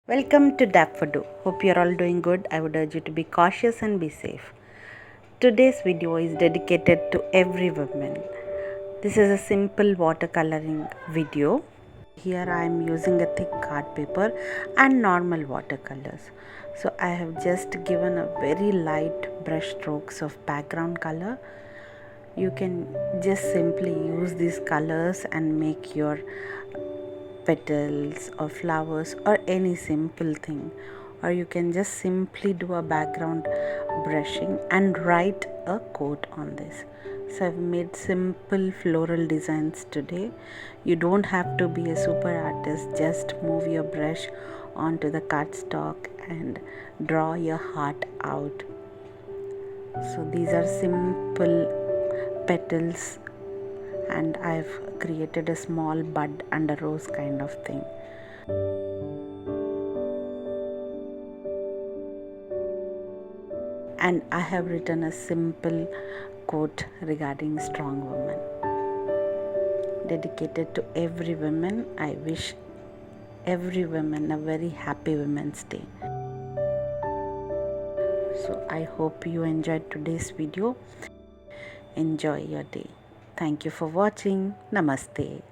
Welcome to Dap for Do. Hope you're all doing good. I would urge you to be cautious and be safe. Today's video is dedicated to every woman. This is a simple watercoloring video. Here I am using a thick card paper and normal watercolors. So I have just given a very light brush strokes of background color. You can just simply use these colors and make your petals or flowers or any simple thing, or you can just simply do a background brushing and write a quote on this. So I've made simple floral designs today. You don't have to be a super artist, just move your brush onto the cardstock and draw your heart out. So these are simple petals, and I've created a small bud and a rose kind of thing. And I have written a simple quote regarding strong woman. Dedicated to every woman. I wish every woman a very happy Women's Day. So I hope you enjoyed today's video. Enjoy your day. Thank you for watching. Namaste.